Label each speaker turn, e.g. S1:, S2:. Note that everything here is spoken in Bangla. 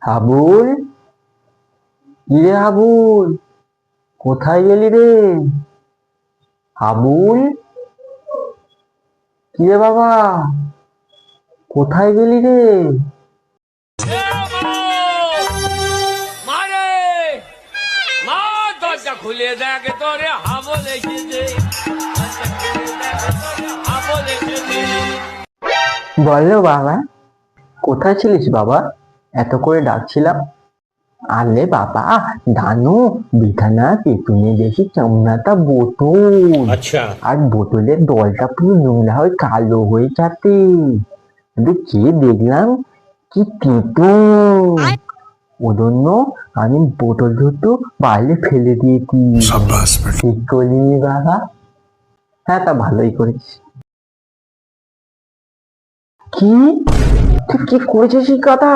S1: হাবুল, ইরে হাবুল, কোথায় গেলি রে? হাবুল, কিরে বাবা, কোথায় গেলি রে?
S2: মারে মা, দরজা খুলে দেখ তোরে হাবল এসেছে। হাবল এসেছে।
S1: বলো বাবা, কোথায় ছিলিস বাবা? এত করে ডাকছিলাম। আরে বাবা, জানো বিছানা পেছনে দেখি কেমন একটা বোতল।
S3: अच्छा।
S1: আর বোতলের দলটা পুরো নোংরা হয়ে কালো হয়ে যাচ্ছে। কিন্তু খেয়ে দেখলাম কি তেতো। ওজন্য আমি বোতল দুটো বাইরে ফেলে দিয়েছি।
S3: शाबाश बेटा।
S1: ঠিক করলি বাবা? হ্যাঁ, তা ভালোই করেছিস। কি? তুই কি করেছিস এই কথা?